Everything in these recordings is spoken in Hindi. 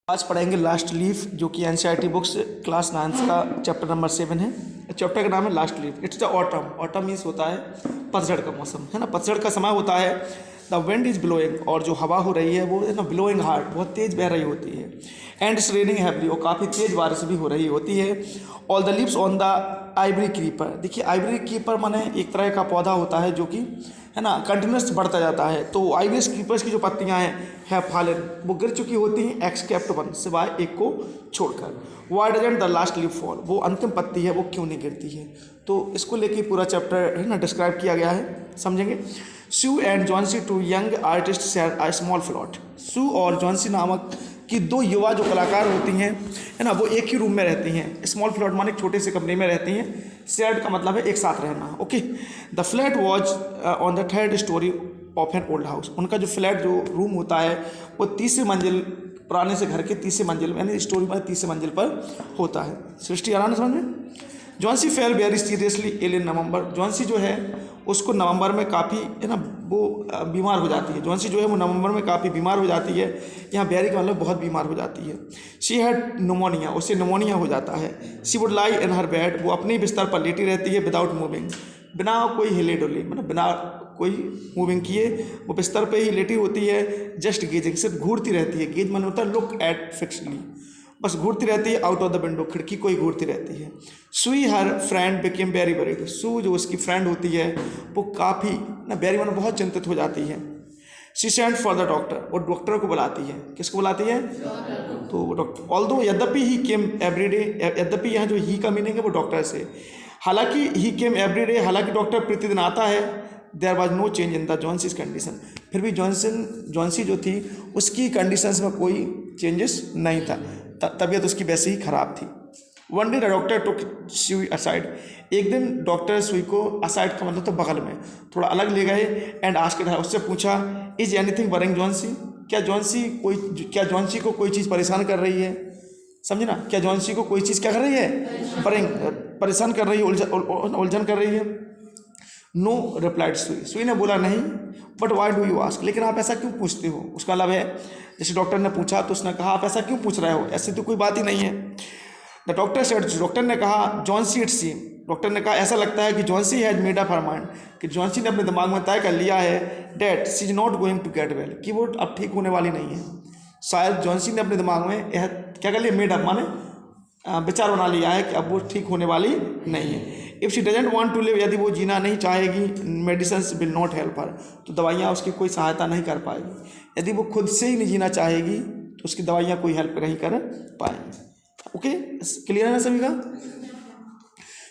आज पढ़ेंगे लास्ट लीफ, जो कि एनसीईआरटी बुक्स क्लास 9 का चैप्टर नंबर 7 है। चैप्टर का नाम है last leaf. It's the autumn. Autumn means होता है पतझड़ का मौसम, है ना। पतझड़ का समय होता है। द विंड इज ब्लोइंग, और जो हवा हो रही है वो है ना ब्लोइंग हार्ड, बहुत तेज़ बह रही होती है। एंड इट्स रेनिंग हैवली, और काफ़ी तेज़ बारिश भी हो रही होती है। All the leaves on the Ivory creeper. देखिए आइवरी क्रीपर माने एक तरह का पौधा होता है जो कि है ना कंटिन्यूस बढ़ता जाता है। तो आइवरी क्रीपर्स की जो पत्तियां हैं फॉलन, वो गिर चुकी होती हैं एक्सेप्ट वन, सिवाय एक को छोड़कर। Why doesn't the last leaf fall, वो अंतिम पत्ती है वो क्यों नहीं गिरती है। तो इसको लेके पूरा चैप्टर है ना डिस्क्राइब किया गया है, समझेंगे। Sue and Johnsy two young artist share a small plot. Sue और जॉन्सी नामक कि दो युवा जो कलाकार होती हैं, है ना, वो एक ही रूम में रहती हैं। स्मॉल फ्लैट माने एक छोटे से कमरे में रहती हैं। शेयर्ड का मतलब है एक साथ रहना। Okay. The flat was on the third story of an old house. उनका जो फ्लैट जो रूम होता है वो तीसरी मंजिल, पुराने से घर के तीसरी मंजिल में, यानी स्टोरी में तीसरी मंजिल पर होता है। सृष्टि आ रहा है समझ में। Johnsy fell very seriously ill in November. Johnsy जो है उसको नवंबर में काफ़ी है ना वो बीमार हो जाती है। जॉन्सी जो है वो नवंबर में काफ़ी बीमार हो जाती है। यहाँ वेरी का मतलब बहुत बीमार हो जाती है। शी हैड न्यूमोनिया, उससे न्यूमोनिया हो जाता है। She would lie in her bed, वो अपने बिस्तर पर लेटी रहती है। विदाउट मूविंग, बिना कोई हिले डुले, मतलब बिना कोई मूविंग किए वो बिस्तर पे ही लेटी होती है। जस्ट गेजिंग, सिर्फ घूरती रहती है। गेज मन होता है लुक एट फिक्सली, बस घूरती रहती है। आउट ऑफ द विंडो, खिड़की को ही घूरती रहती है। Sue her friend became very worried. Sue जो उसकी फ्रेंड होती है वो काफ़ी ना वेरी मन बहुत चिंतित हो जाती है। She sent for the doctor, वो डॉक्टर को बुलाती है। किसको बुलाती है? तो वो डॉक्टर। ऑल्दो यद्यपि ही केम एवरीडे, यद्यपि यहाँ जो ही का मीनिंग है वो डॉक्टर से, हालांकि ही केम एवरीडे, हालांकि डॉक्टर प्रतिदिन आता है। There was no change in the Johnsy's condition, फिर भी जॉन्सी जो थी उसकी कंडीशंस में कोई चेंजेस नहीं था। तबीयत उसकी वैसे ही ख़राब थी। वन डे द डॉक्टर टुक सुई असाइड, एक दिन डॉक्टर सुई को असाइड का मतलब तो बगल में थोड़ा अलग ले गए। एंड आस्क्ड हर, उससे पूछा इज एनीथिंग वरिंग जॉन्सी, क्या जॉन्सी को कोई चीज़ परेशान कर रही है। समझे ना, क्या जॉन्सी को कोई चीज़ क्या कर रही है, परेशान कर रही है, उलझन कर रही है। नो रिप्लाइड सुई, सुई ने बोला नहीं। But why do you ask, लेकिन आप ऐसा क्यों पूछते हो। उसका मतलब है जैसे डॉक्टर ने पूछा तो उसने कहा आप ऐसा क्यों पूछ रहे हो, ऐसी तो कोई बात ही नहीं है। द डॉक्टर सेड, डॉक्टर ने कहा जॉन्सी इट सीम, डॉक्टर ने कहा ऐसा लगता है कि Johnsy has made up her mind, कि जॉन्सी ने अपने दिमाग में तय कर लिया है that she is not going to get well, कि वो अब ठीक होने वाली नहीं है। शायद जॉन्सी ने अपने दिमाग में यह क्या कर लिया, मेड अप माने विचार बना लिया है कि अब वो ठीक होने वाली नहीं है। If she doesn't want to live, यदि वो जीना नहीं चाहेगी, medicines will not help her, तो दवाइयाँ उसकी कोई सहायता नहीं कर पाएगी। यदि वो खुद से ही नहीं जीना चाहेगी तो उसकी दवाइयाँ कोई हेल्प नहीं कर पाएगी। ओके, क्लियर है ना सभी का।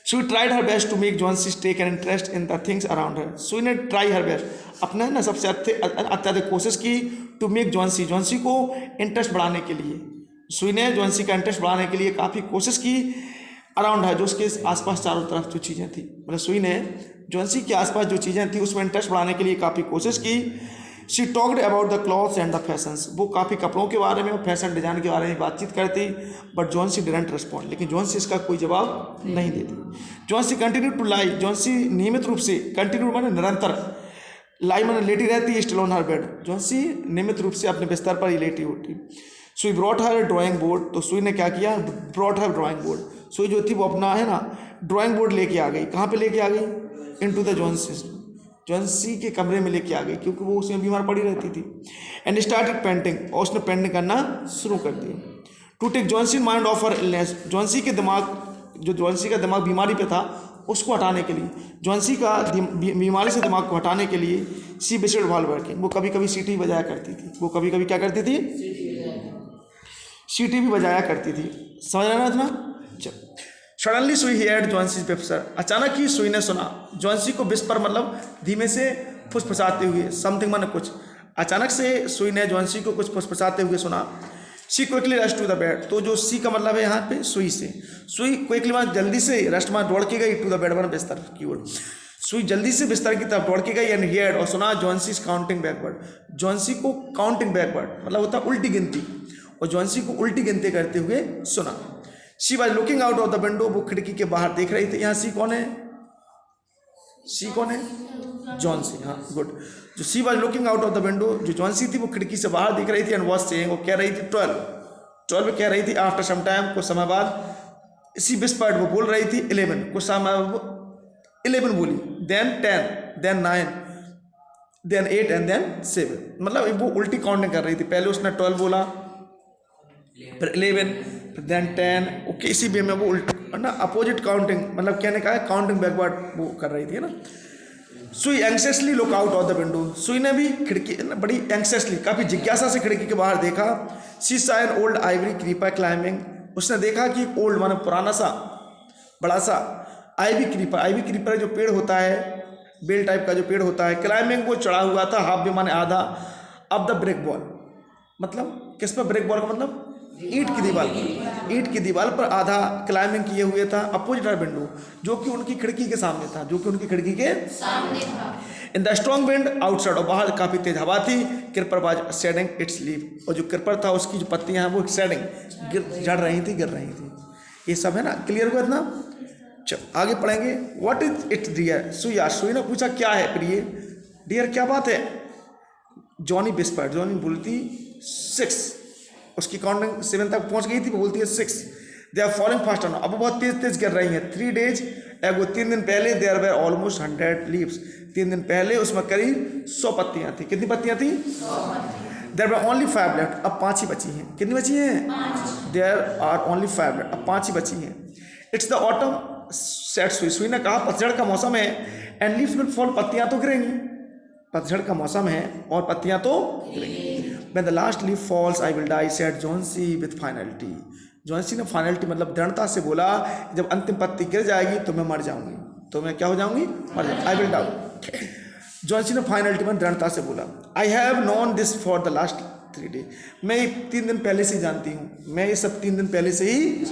Sue tried her best to make Johnsy take an interest in the things around her. Sue ने ट्राई हर बेस्ट, अपने ना सबसे अत्यधिक कोशिश की टू मेक जॉन्सी को इंटरेस्ट बढ़ाने के लिए। सुई ने जॉन्सी का इंटरेस्ट बढ़ाने के लिए काफ़ी कोशिश की। अराउंड है, जो उसके आसपास चारों तरफ जो चीज़ें थी, मतलब सुई ने जॉन्सी के आसपास जो चीज़ें थी उसमें इंटरेस्ट बढ़ाने के लिए काफ़ी कोशिश की। She talked about the clothes and the fashions, वो काफ़ी कपड़ों के बारे में और फैशन डिज़ाइन के बारे में बातचीत करती। बट जॉन्सी डिडंट रिस्पॉन्ड, लेकिन जॉन्सी इसका कोई जवाब नहीं देती। Johnsy continue to lie, Johnsy नियमित रूप से, कंटिन्यू माने निरंतर, लाई माने लेटी रहती है। Still on her bed, Johnsy नियमित रूप से अपने बिस्तर पर ही लेटी होती। सुई ब्रॉट हर ड्राइंग बोर्ड, तो सुई ने क्या किया, ब्रॉट हर ड्राइंग बोर्ड, सुई जो थी वो अपना है ना ड्राइंग बोर्ड लेके आ गई। कहाँ पे लेके आ गई, इनटू द जॉन्सी के कमरे में लेके आ गई, क्योंकि वो उसमें बीमार पड़ी रहती थी। एंड स्टार्टेड पेंटिंग, और उसने पेंटिंग करना शुरू कर दिया। To take Johnsy mind off her illness, Johnsy का दिमाग बीमारी पे था उसको हटाने के लिए, जॉन्सी का बीमारी से दिमाग को हटाने के लिए सी बिस्ड वॉल वर्किंग, वो कभी कभी सीटी बजाया करती थी। वो कभी कभी क्या करती थी, सीटी भी बजाया करती थी। समझ रहे ना इतना। सडनली सुई हियर्ड जॉन्सी विस्पर, अचानक ही सुई ने सुना जॉन्सी को विस्पर मतलब धीमे से फुसफुसाते हुए, समथिंग माने कुछ। अचानक से सुई ने जॉन्सी को कुछ फुसफुसाते हुए सुना। She quickly rush to the bed, तो जो सी का मतलब है यहाँ पे सुई से, सुई क्विकली माने जल्दी से, रश माने दौड़ के गई, टू द बेड माने बिस्तर की ओर। सुई जल्दी से बिस्तर की तरफ दौड़ के गई एंड हियर्ड, और सुना जॉन्सी काउंटिंग बैकवर्ड, जॉन्सी को काउंटिंग बैकवर्ड मतलब होता उल्टी गिनती, और जॉन्सी को उल्टी गिनती करते हुए सुना। She was looking out of the window, वो खिड़की के बाहर देख रही थी। यहाँ सी कौन है, सी कौन है, जॉन्सी, हाँ गुड। जो she was looking out of the window, जो जॉन्सी थी वो खिड़की से बाहर देख रही थी। एंड वॉज सेइंग, वो कह रही थी 12, 12 कह रही थी, आफ्टर सम टाइम कुछ समय बाद, इसी विस्पर्ड वो बोल रही थी 11, कुछ समय वो 11 बोली, then 10, then 9, then 8 and then 7, मतलब वो उल्टी काउंटिंग कर रही थी। पहले उसने 12 बोला, फिर 11, फिर देन 10, ओके, इसी वे में वो उल्टा ना अपोजिट काउंटिंग, मतलब कहने का है काउंटिंग बैकवर्ड वो कर रही थी ना। Sue anxiously look out of the window, Sue ने भी खिड़की बड़ी एंक्सियसली, काफ़ी जिज्ञासा से खिड़की के बाहर देखा। She saw an old Ivory creeper climbing, उसने देखा कि ओल्ड माने पुराना सा बड़ा सा आइवी क्रीपर जो पेड़ होता है, बेल टाइप का जो पेड़ होता है, क्लाइंबिंग वो चढ़ा हुआ था, हाफ भी माने आधा, अब द ब्रिक वॉल, मतलब किस पर ब्रिक वॉल का मतलब ईंट की दीवार पर आधा क्लाइंबिंग किए हुए था, अपोजिट विंडो, जो कि उनकी खिड़की के सामने था, in the strong wind outside, और बाहर काफ़ी तेज हवा थी। Creeper was shedding its leaf, और जो क्रीपर था उसकी जो पत्तियां हैं वो शेडिंग गिर रही थी। ये सब है ना, क्लियर हुआ इतना। चलो आगे पढ़ेंगे। व्हाट इज इट डियर, सुई ने पूछा क्या है प्रिय, डियर क्या बात है। जॉनी विस्पर्ड, जॉनी बोलती 6, उसकी काउंटिंग 7 तक पहुंच गई थी, वो बोलती है 6, they are falling fast on, अब वो बहुत तेज गिर रही हैं। 3 days एगो, 3 दिन पहले देयर वेर ऑलमोस्ट 100 लीव्स, 3 दिन पहले उसमें करीब 100 पत्तियां थी। कितनी पत्तियां थी? 100। देयर वर ओनली 5 लेफ्ट, अब 5 ही बची हैं। कितनी बची हैं? देयर आर ओनली 5 लेफ्ट, अब 5 ही बची हैं। इट्स द ऑटम सेट, सुई ने कहा पतझड़ का मौसम है, एंड लीव्स विल फॉल, पत्तियां तो गिरेंगी, पतझड़ का मौसम है और पत्तियां तो गिरेंगी। When the last leaf falls, I will die, said Johnsy with finality. Johnsy ने फाइनलिटी मतलब दृढ़ता से बोला, जब अंतिम पत्ती गिर जाएगी तो मैं मर जाऊंगी, तो मैं क्या हो जाऊंगी? मर जाऊंगी। I will die. जॉन्सी ने फाइनलिटी में दृढ़ता से बोला, I have known this for the last 3 days, मैं 3 दिन पहले से ही जानती हूँ, मैं ये सब 3 दिन पहले से ही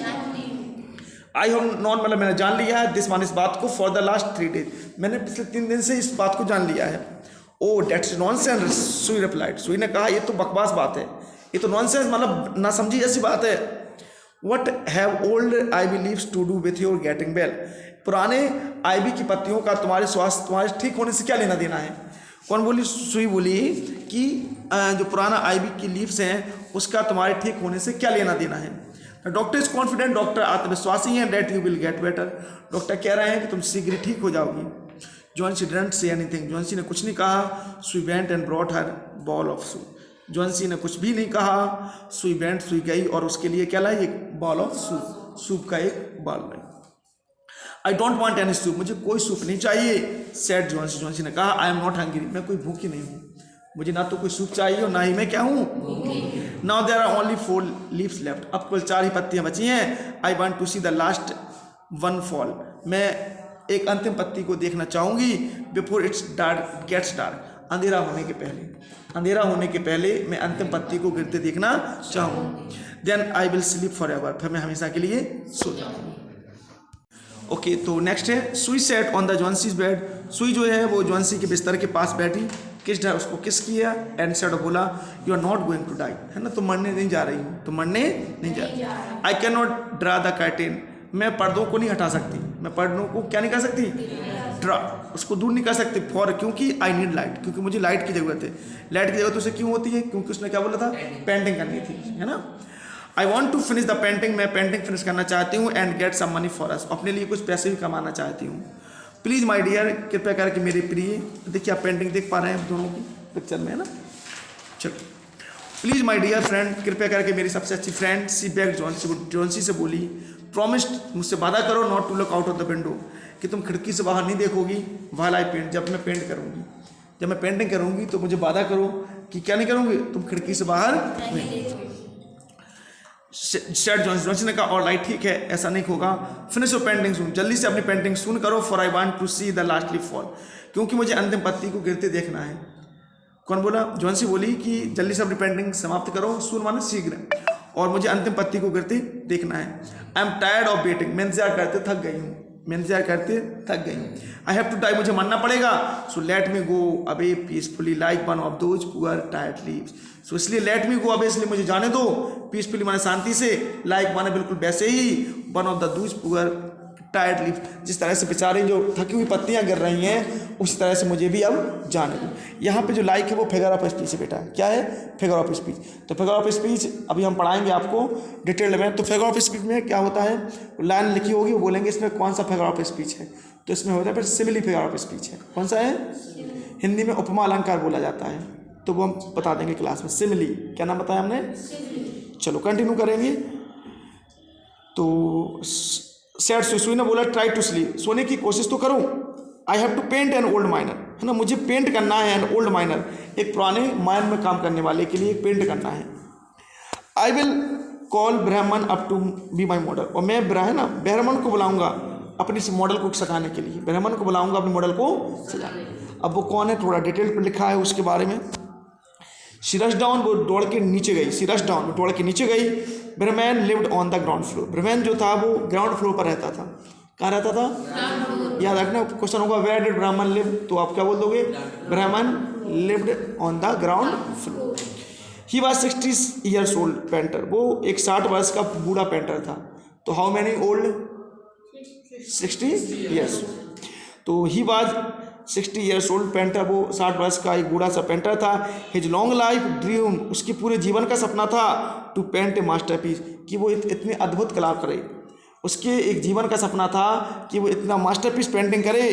आई हैव नोन मतलब मैंने जान लिया है, दिस मान इस बात को, फॉर द लास्ट 3 days, मैंने पिछले 3 दिन से इस बात को जान लिया है। ओ डेट्स नॉनसेंस, सुई रिप्लाइड, सुई ने कहा ये तो बकवास बात है, ये तो नॉनसेंस मतलब ना समझी ऐसी बात है। What have old ivy leaves to do with your getting well, पुराने आईवी की पत्तियों का तुम्हारे स्वास्थ्य, तुम्हारे ठीक होने से क्या लेना देना है। कौन बोली? सुई बोली कि जो पुराना आईवी की लीव्स हैं उसका तुम्हारे ठीक होने से क्या लेना देना है। डॉक्टर इज कॉन्फिडेंट, डॉक्टर आत्मविश्वासी हैं, that you will get better, doctor कह रहे हैं कि तुम शीघ्र ठीक हो जाओगी। Johnsy didn't say anything, Johnsy ने कुछ नहीं कहा। Sue went and brought her bowl of soup, Johnsy ने कुछ भी नहीं कहा। सुई वेंट, सुई गई और उसके लिए क्या लाई? एक बॉल ऑफ सूप, सूप का एक ball lie. I don't want any soup, मुझे कोई सूप नहीं चाहिए। सेड जॉन्सी, जॉन्सी ने कहा आई एम नॉट हंग्री, मैं कोई भूखी नहीं हूँ, मुझे ना तो कोई सूप चाहिए और ना ही मैं क्या हूँ। Now there are only 4 leaves left, अब कुल 4 ही पत्तियाँ बची हैं। I want to see the last one fall, मैं एक अंतिम पत्ती को देखना चाहूँगी। Before it's dark gets dark, अंधेरा होने के पहले, अंधेरा होने के पहले मैं अंतिम पत्ती को गिरते देखना चाहूँगी। Then I will sleep forever, फिर मैं हमेशा के लिए सो जाऊँगी। ओके, तो नेक्स्ट है सुई set on the Johnsy's bed, सुई जो है वो जॉन्सी के बिस्तर के पास बैठी, किस उसको किस किया, एंड सेड बोला you are not going to die, है ना, तुम मरने नहीं जा रही हूँ, तुम मरने नहीं जा रही। I can not draw the curtain, मैं पर्दों को नहीं हटा सकती, मैं पर्दों को क्या नहीं कर सकती, ड्रा, उसको दूर नहीं कर सकती। फॉर, क्योंकि आई नीड लाइट, क्योंकि मुझे लाइट की ज़रूरत है। लाइट की ज़रूरत उसे क्यों होती है? क्योंकि उसने क्या बोला था, पेंटिंग करनी थी, है ना। I want to finish the painting, मैं पेंटिंग फिनिश करना चाहती हूँ। And get some money for us, अपने लिए कुछ पैसे भी कमाना चाहती हूँ। प्लीज़ माई डियर, कृपया करके मेरे प्रिय, देखिए आप पेंटिंग देख पा रहे हैं दोनों की पिक्चर में, है ना। चलो, प्लीज़ माई डियर फ्रेंड, कृपया करके मेरी सबसे अच्छी फ्रेंड। सी बैग जॉन्सी से बोली, प्रॉमिस्ड, मुझसे वादा करो, not to look out of the window, कि तुम खिड़की से बाहर नहीं देखोगी। व्हाइल आई पेंट, जब मैं पेंट करूँगी, जब मैं पेंटिंग करूँगी तो मुझे वादा करो कि क्या नहीं करूँगी, तुम खिड़की से बाहर नहीं देखोगी। शेड जॉन्सी ने कहा और लाइट, ठीक है, ऐसा नहीं होगा। फिनिश योर पेंटिंग सून, जल्दी से अपनी पेंटिंग सून करो। For I want to see the last leaf fall, क्योंकि मुझे अंतिम पत्ती को गिरते देखना है। कौन बोला? जॉन्सी बोली कि जल्दी से अपनी पेंटिंग समाप्त करो, सून माने शीघ्र, और मुझे अंतिम पत्ती को गिरते देखना है। I am tired of waiting, मैं इंतजार करते थक गई हूँ, मैं इंतजार करते थक गई हूँ। आई हैव टू डाई, मुझे मरना पड़ेगा। So let me go away peacefully like one of those poor tired leaves, so इसलिए लेट मी गो अवे, इसलिए मुझे जाने दो, पीसफुली माने शांति से, लाइक माने बिल्कुल वैसे ही, one of the those poor tired leaf, जिस तरह से बेचारे जो थकी हुई पत्तियां गिर रही हैं उसी तरह से मुझे भी अब जाने दो। यहाँ पे जो लाइक है वो फिगर ऑफ स्पीच है बेटा, क्या है? Figure of speech. तो फिगर ऑफ स्पीच अभी हम पढ़ाएंगे आपको डिटेल में। तो फिगर ऑफ स्पीच में क्या होता है, लाइन लिखी होगी वो बोलेंगे इसमें कौन सा फिगर ऑफ स्पीच है, तो इसमें होता है फिर सिमिली फिगर ऑफ स्पीच है। कौन सा है? हिंदी में उपमा अलंकार बोला जाता है, तो वो हम बता देंगे क्लास में। सिमिली, क्या नाम बताया हमने? चलो कंटिन्यू करेंगे। तो सेड सुई ने बोला ट्राई टू स्लीप, सोने की कोशिश तो करूं। I have to paint an old miner, है ना, मुझे पेंट करना है एन ओल्ड माइनर, एक पुराने माइन में काम करने वाले के लिए पेंट करना है। I will call Behrman up to be my model, और मैं ब्राह्मण को बुलाऊंगा अपने इस मॉडल को सजाने के लिए, ब्राह्मण को बुलाऊंगा अपने मॉडल को सजाने। अब वो कौन है थोड़ा डिटेल पर लिखा है उसके बारे में। शी रश डाउन, वो दौड़ के नीचे गई। शी रश डाउन, वो दौड़ के नीचे गई। Behrman lived on the ground floor, Behrman जो था वो ग्राउंड फ्लोर पर रहता था। कहाँ रहता था? याद रखना, क्वेश्चन होगा वेयर डिड ब्राह्मण लिव, तो आप क्या बोल दोगे? ब्राह्मण lived on the ground floor. He was 60 years old painter, वो एक 60 वर्ष का बूढ़ा पेंटर था। तो हाउ मैनी ओल्ड? 60 ईयर्स। तो he was 60 years old painter, वो 60 वर्ष का एक बूढ़ा सा पेंटर था। हिज लॉन्ग लाइफ ड्रीम, उसकी पूरे जीवन का सपना था टू पेंट ए मास्टरपीस, कि वो इतनी अद्भुत कला करे। उसके एक जीवन का सपना था कि वो इतना मास्टरपीस पेंटिंग करे।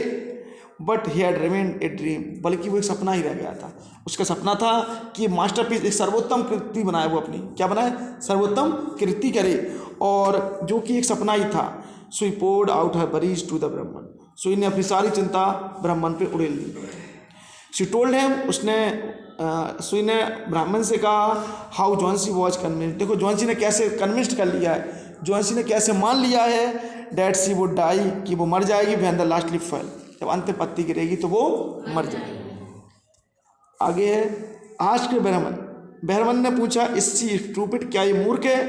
But he had remained a dream, बल्कि वो एक सपना ही रह गया था। उसका सपना था कि मास्टरपीस, एक सर्वोत्तम कृति बनाए, वो अपनी क्या बनाए? सर्वोत्तम कृति करे, और जो कि एक सपना ही था। So he poured out her worries to the Behrman, Sue ने अपनी सारी चिंता ब्राह्मण पे उड़ेल दी। शी टोल्ड हिम, उसने सुई ने ब्राह्मण से कहा हाउ जॉन्सी वॉज कन्विंस्ड, देखो जॉन्सी ने कैसे कन्विंस्ड कर लिया है, जॉन्सी ने कैसे मान लिया है डैट सी वुड डाई, कि वो मर जाएगी। When the last leaf fail, जब अंतिम पत्ती गिरेगी तो वो मर जाएगी। आगे है आस्क्ड ब्राह्मण, ब्राह्मण ने पूछा इज शी स्टूपिड, क्या ये मूर्ख है?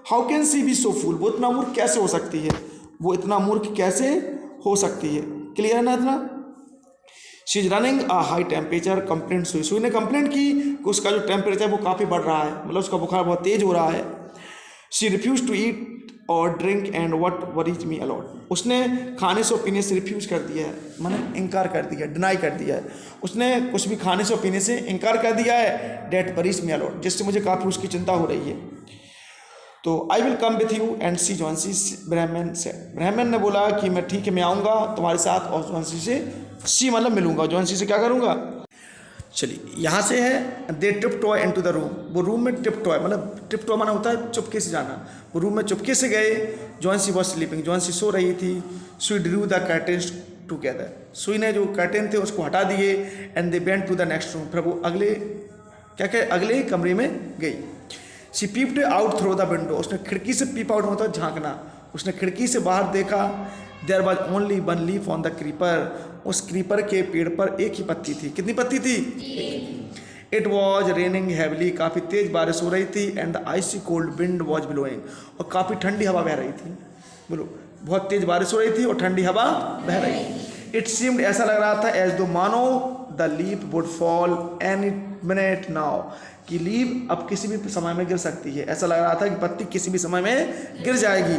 हाउ कैन सी बी सो फूल, वो इतना मूर्ख कैसे हो सकती है, वो इतना मूर्ख कैसे हो सकती है? क्लियर है ना इतना? She is running a high temperature, complaint सुई ने कंप्लेंट की कि उसका जो टेम्परेचर वो काफ़ी बढ़ रहा है, मतलब उसका बुखार बहुत तेज हो रहा है। शी रिफ्यूज टू ईट और drink and what worries me a lot, उसने खाने से और पीने से रिफ्यूज कर दिया है, मैंने इनकार कर दिया है, डिनाई कर दिया है। उसने कुछ भी खाने से और पीने से इनकार कर दिया है। डेट वरीज मी अलॉट, जिससे मुझे काफ़ी उसकी चिंता हो रही है। तो I will come with you and see Johnsy, Behrman से, ब्राह्मण ने बोला कि मैं ठीक है मैं आऊँगा तुम्हारे साथ, और जॉन्सी से सी मतलब मिलूंगा, जॉन्सी से क्या करूँगा। चलिए यहाँ से है they tiptoe into the room, वो रूम में टिप टॉय, मतलब टिप टॉय माना होता है चुपके से जाना, वो रूम में चुपके से गए। जॉन्सी वॉज स्लीपिंग, जॉन्सी सो रही थी। सुई ड्रू द कर्टेन्स टुगेदर, सुई ने जो कर्टेन थे उसको हटा दिए। And they went to the next room, फिर वो अगले कमरे में गई। She peeped out through the window, उसने खिड़की से पीप आउट होता है झांकना, उसने खिड़की से बाहर देखा। There was only one leaf on the creeper, उस क्रीपर के पेड़ पर एक ही पत्ती थी। कितनी पत्ती थी? इट वॉज रेनिंग हैवली, काफ़ी तेज बारिश हो रही थी। And the icy cold wind was blowing, और काफ़ी ठंडी हवा बह रही थी। बोलो, बहुत तेज बारिश हो रही थी और ठंडी हवा बह रही थी। इट सीम्ड, ऐसा लग रहा था एज दो मानो the leaf would fall any minute now, कि लीफ अब किसी भी समय में गिर सकती है। ऐसा लग रहा था कि पत्ती किसी भी समय में गिर जाएगी।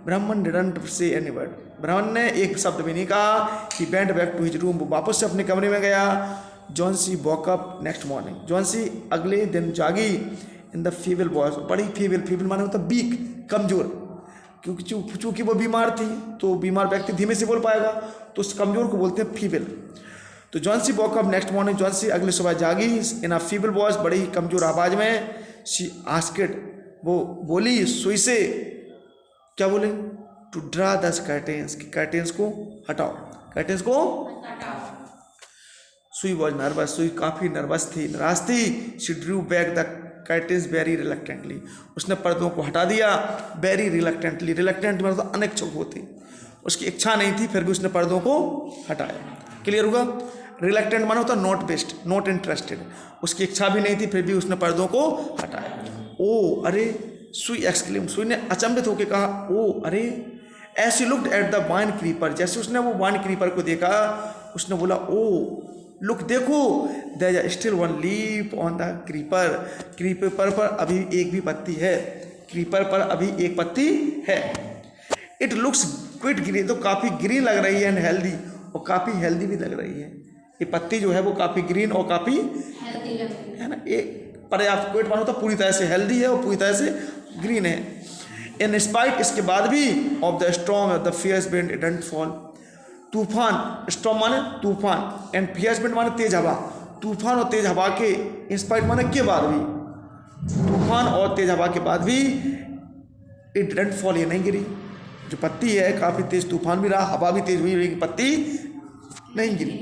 ब्राह्मण डिडंट से एनी वर्ड, ब्राह्मण ने एक शब्द भी नहीं कहा। He went back to his room, वो वापस से अपने कमरे में गया। Johnsy woke up next morning, Johnsy अगले दिन जागी इन द फीबल वॉइस, बड़ी फीबल माने होता वीक, कमजोर, क्योंकि चूंकि वो बीमार थी, तो बीमार व्यक्ति धीमे से बोल पाएगा, तो उस कमजोर को बोलते हैं फीबल। तो Johnsy woke up next morning, Johnsy अगले सुबह जागी इन अ फीबल वॉइस, बड़ी ही कमजोर आवाज में। शी आस्क्ड, वो बोली सुई से, क्या बोले? टू ड्रा द कर्टेन्स, कि कर्टेन्स को हटाओ, कर्टेन्स को हटाओ। सुई वॉज नर्वस, सुई काफ़ी नर्वस थी, नाराज थी। She Drew back the curtains very reluctantly, उसने पर्दों को हटा दिया। वेरी रिलक्टेंटली, रिलक्टेंट मतलब अनिच्छुक होती, उसकी इच्छा नहीं थी, फिर भी उसने पर्दों को हटाया। क्लियर होगा? रिलक्टेंट माना होता नॉट बेस्ट, नॉट इंटरेस्टेड, उसकी इच्छा भी नहीं थी, फिर भी उसने पर्दों को हटाया। ओ अरे, सुई एक्सक्लेम, सुई ने अचंभित होकर कहा ओ अरे। As she looked at the vine creeper, जैसे उसने वो वाइन क्रीपर को देखा, उसने बोला ओ लुक, देखो, there is still one leaf on the creeper, creeper पर अभी एक भी पत्ती है, क्रीपर पर अभी एक पत्ती है। इट लुक्स क्विट ग्रीन, तो काफ़ी ग्रीन लग रही है एंड हेल्दी, और काफ़ी हेल्दी भी लग रही है। ये पत्ती जो है वो काफ़ी ग्रीन और काफ़ी हेल्दी लग रही है ना, ये पर्याप्त, क्विट मानो तो पूरी तरह से हेल्दी है और पूरी तरह से ग्रीन है। इन स्पाइट, इसके बाद भी, of the storm of the fierce wind it didn't fall, तूफान, स्टॉर्म माने तूफान एंड फियर्स विंड माने तेज हवा, तूफान और तेज हवा के, इन स्पाइट माने के बाद भी, तूफान और तेज हवा के बाद भी इट डिडंट फॉल, ये नहीं गिरी। जो पत्ती है काफ़ी तेज तूफान भी रहा, हवा भी तेज हुई, लेकिन पत्ती नहीं गिरी।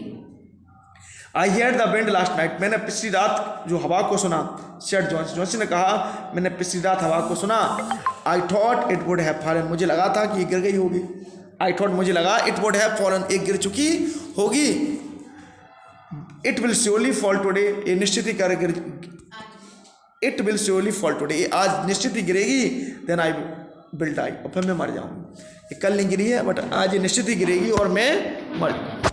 I heard the wind last night, मैंने पिछली रात जो हवा को सुना, सेड जॉनसी ने कहा मैंने पिछली रात हवा को सुना। I thought it would have fallen, मुझे लगा था कि ये गिर गई होगी। आई थॉट, मुझे लगा, इट वुड हैव फॉलन, एक गिर चुकी होगी। It will surely fall today, ये निश्चित ही कर गिर, it will surely fall today, ये आज निश्चित ही गिरेगी। देन आई विल डाई, और फिर मैं मर जाऊंगी। ये कल नहीं गिरी है बट आज ये निश्चित ही गिरेगी और मैं मर जाऊंगी।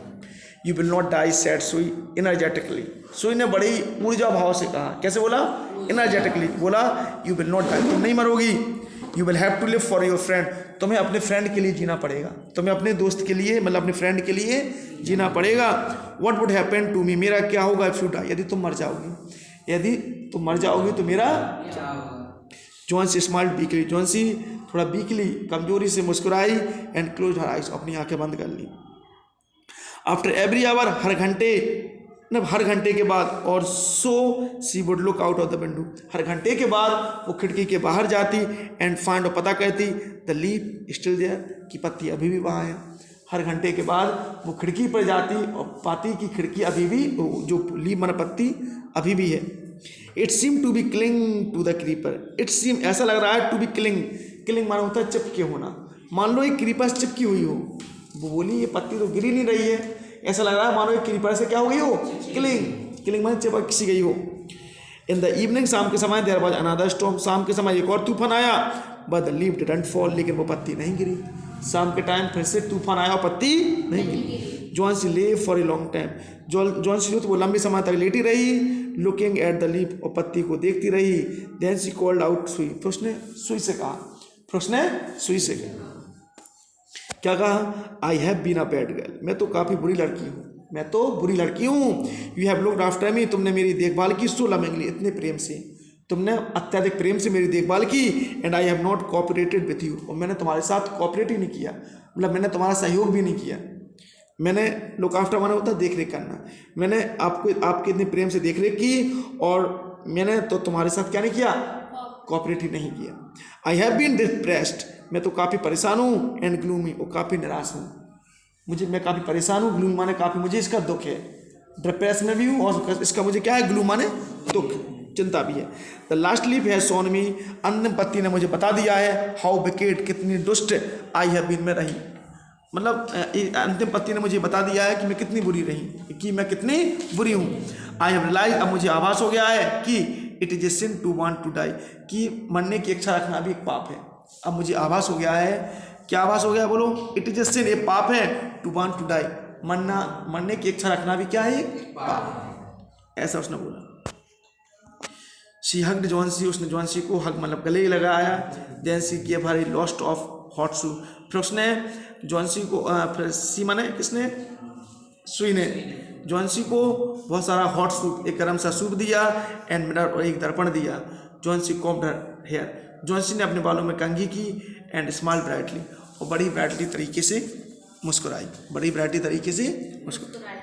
You will not die said Sue energetically, सुई ने बड़ी ऊर्जा भाव से कहा, कैसे बोला, इनर्जेटिकली बोला, यू विल नॉट डाई, तुम नहीं मरोगी। You will have to live for your friend, तुम्हें अपने फ्रेंड के लिए जीना पड़ेगा, तुम्हें अपने दोस्त के लिए, मतलब अपने फ्रेंड के लिए जीना पड़ेगा। What would happen to me, मेरा क्या होगा इफ यू डाई, यदि तुम मर जाओगी, यदि तुम मर जाओगी तो मेरा। जॉनसी स्माइल्ड वीकली, जॉनसी थोड़ा वीकली, कमजोरी से मुस्कुराई एंड क्लोज हर आइज, अपनी आंखें बंद कर ली। आफ्टर एवरी आवर, हर घंटे, न हर घंटे के बाद, और so she would look out of the window, हर घंटे के बाद वो खिड़की के बाहर जाती एंड फाइंड, और पता कहती द लीफ स्टिल देयर, कि पत्ती अभी भी वहाँ है। हर घंटे के बाद वो खिड़की पर जाती और पाती कि खिड़की अभी भी, जो लीफ मन पत्ती अभी भी है। It seem to be cling to the creeper, it seem, ऐसा लग रहा है, टू बी क्लिंग, क्लिंग माना होता है चिपके होना। मान लो एक क्रीपर से चिपकी हुई हो, वो बोली ये पत्ती तो गिरी नहीं रही है, ऐसा लग रहा है मानो एक क्रीपर से क्या हो गई हो, क्लिंग, क्लिंग माने चिपक किसी गई हो। इन द इवनिंग, शाम के समय, देयर वाज अनदर स्टॉर्म, शाम के समय एक और तूफान आया, but the leaf didn't fall, लेकिन वो पत्ती नहीं गिरी। शाम के टाइम फिर से तूफान आया और पत्ती नहीं गिरी। जॉनसी ले for a long time, Johnsy जो तो वो लंबे समय तक लेटी रही, लुकिंग एट द लीफ, और पत्ती को देखती रही। देन शी कॉल्ड आउट सुई, फिर उसने सुई से कहा, फिर उसने सुई से कहा, क्या कहा, I have been a bad girl, मैं तो काफ़ी बुरी लड़की हूँ, मैं तो बुरी लड़की हूँ। You have looked after me, तुमने मेरी देखभाल की, सो लविंगली, इतने प्रेम से, तुमने अत्यधिक प्रेम से मेरी देखभाल की। And I have not cooperated with you, और मैंने तुम्हारे साथ कोऑपरेट ही नहीं किया, मतलब मैंने तुम्हारा सहयोग भी नहीं किया। मैंने लुक आफ्टर माना होता है देख रेख करना, मैंने आपको, आपके इतने प्रेम से देख रेख की, और मैंने तो तुम्हारे साथ क्या नहीं किया, कोऑपरेट ही नहीं किया। आई हैव बीन डिप्रेस्ड, मैं तो काफ़ी परेशान हूँ, एंड ग्लूमी, और काफ़ी निराश हूँ, मैं काफ़ी परेशान हूँ, ग्लूमी माने काफ़ी मुझे इसका दुख है, डिप्रेस में भी हूँ, और इसका मुझे क्या है, ग्लू माने दुख, चिंता भी है। द लास्ट लीफ है सोन मी, अंतिम पत्ती ने मुझे बता दिया है, हाउ विकेट, कितनी दुष्ट आई हैव बीन, मैं रही, मतलब अंतिम पत्ती ने मुझे बता दिया है कि मैं कितनी बुरी रही, कि मैं कितनी बुरी हूँ। आई हैव रियलाइज, अब मुझे आभास हो गया है कि it is a sin to want to die, कि मरने की इच्छा रखना भी एक पाप है। अब मुझे आभास हो गया है, क्या आभास हो गया है, बोलो, इट इज ए सिन, ये पाप है, टू वांट टू डाई, मरने की इच्छा रखना भी क्या है, पाप, ऐसा उसने बोला। शी हग्ड जॉनसी, उसने जॉनसी को हग मतलब गले लगाया। Then she give her a lot of hot soup, फिर उसने जॉनसी को, फिर सी माने किसने, सुई ने जॉनसी को बहुत सारा हॉट सूप, एक गर्म सा सूप दिया, एंड मिरर, और एक दर्पण दिया। Johnsy combed her hair, Johnsy ने अपने बालों में कंघी की, एंड स्माइल ब्राइटली, और बड़ी ब्राइटली तरीके से मुस्कुराई, बड़ी ब्राइटली तरीके से मुस्कुराई।